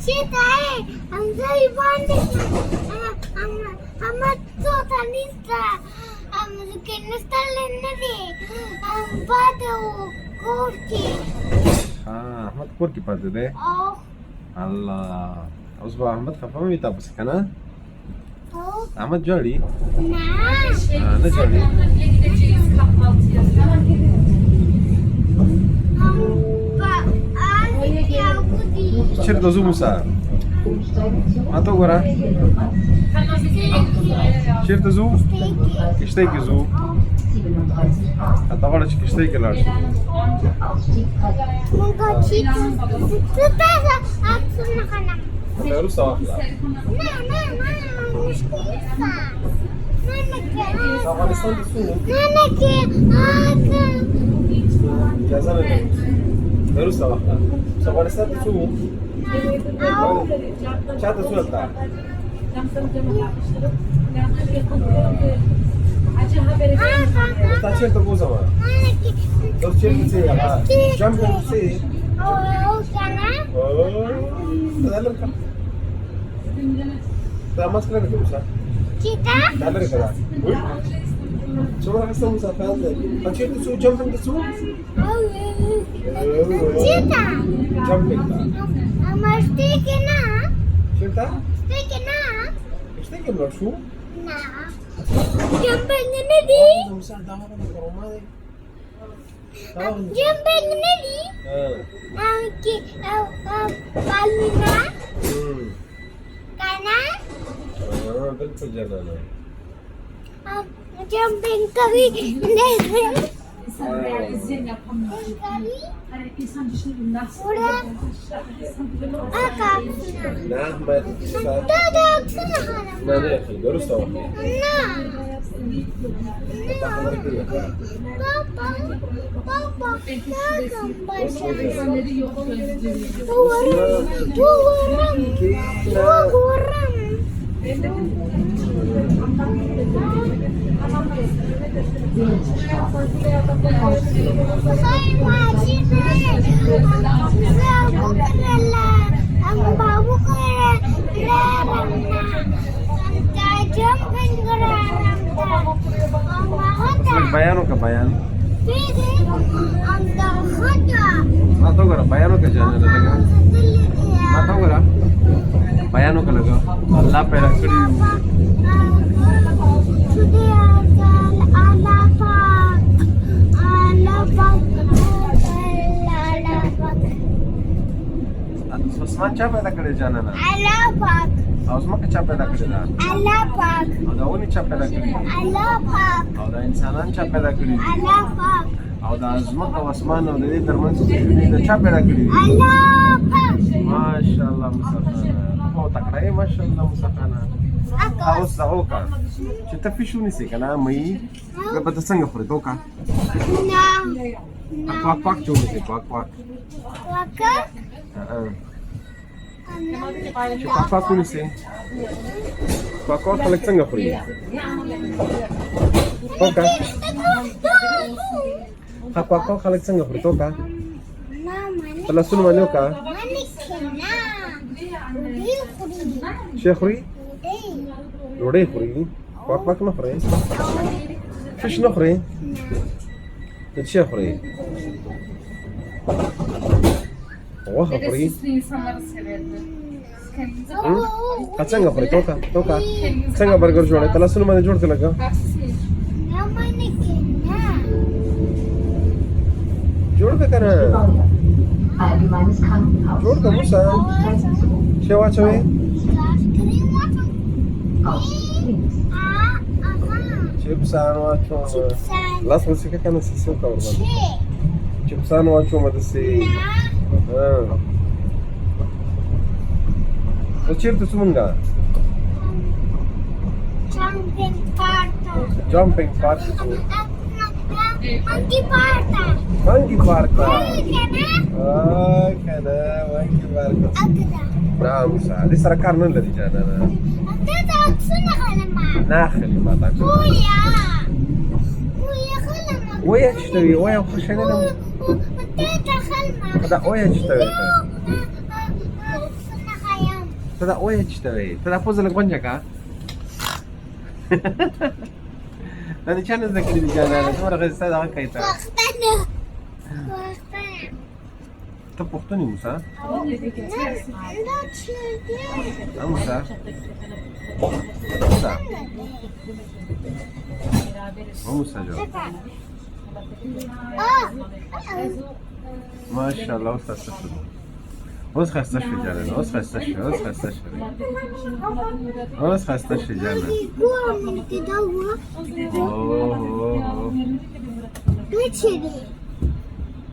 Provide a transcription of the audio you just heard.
সেটাই আমি যাই বন্ধে আমার তো তানিস্তা আমি কেনস্তা লেনে বাদো করছি Ahmad korki pada deh. oh Allah. Usba Ahmad kapan minta bus kana? oh Ahmad jali. nah Ne jali? Cerita zu Musa. Atau gora? Cerita zu? İşte ki zu. Hatta var açık işte ki lar. Terus sawah. Afganistan di su. Yazana ne? Terus sawah. Afganistan di su. Çata su hatta. Sta certo cosa va? Lo certo sì, jumping sì. Dalam kan? Tamas kena betul sah. Kita? Dalam kada. Coba kasih Musa faham. Macam itu su jumping itu su. Kita? Jumping ta. Mesti kena? Cerita? Mesti kena? Işte ki bak su. Nah. Jumping ini di. Musa dah apa di rumah deh. Jumping ini di. Ki palina. Kana? बिल्कुल जाना Jumping kami नहीं İnsan realizm yapamıyor. Hani insan düşünür nasıl? Udah. Akak. Ahmed Dadak sana. mana ya akhi baru sawah Nah. tak ngerti ya Papa. İnsanları yok gözlüyor. Dua orang. Saya masih ang babu ko raramda. Ang jumping ko raramda. Ang mahata. bayano ka bayan Pwede ang dahata. atau gara bayano ka jana laga atau gara bayano ka laga Allah पैदा करी Osman क्या पैदा करे जाना ना Osman का क्या पैदा करे ना और वो नहीं क्या पैदा करी और इंसानन क्या पैदा करी और Osman का Osman और ये धर्मन से क्या पैदा करी माशाल्लाह मुसलमान बहुत तकड़ा है माशाल्लाह मुसलमान Haus zaoka. Ce te fi shuni se kana mai ga bata sanga furdoka. Pak pak chuni se pak pak. Ce pak pak kuni se. Pak pak kalak sanga furi. Toka. Pak pak kalak sanga furi toka. Telah sunu manyoka. Sheikhri روڑي خوري باك باك نخري فيش نخري تشي خوري واه خوري İnsanları severdi. كاتسانغا خوري توكا توكا سانغا برجر جوړه تلا سونو باندې جوړته لگا جوړ کا کنه جوړ کا موسا شوا چوي Chipsan wacho las música que no se suelta hermano Chipsan wacho me dice ¿Qué chirte sumunga? Jumping park Monkey parta. Monkey park Kana? monkey park Akda. نعم سعد لسه ركعنا الذي جانا Akda taksuna kalama. ناخلي ما تاكل Kuya. Kuya kalama. ويا تشتري ويا وخش علينا Teta kalma. هذا ويا تشتري تدا وين تشتري تدا فوز لك بنجكا أنا كان أذكر بجانا أنا مرة غير سادة كيتا Baksana. Baksana. تبختني موسى Ne çıldı? موسى موسى موسى جو ما شاء الله وسخ استشفى وسخ استشفى جانا وسخ استشفى وسخ استشفى وسخ استشفى جانا Bu amına da var. اوه Ne çıldı?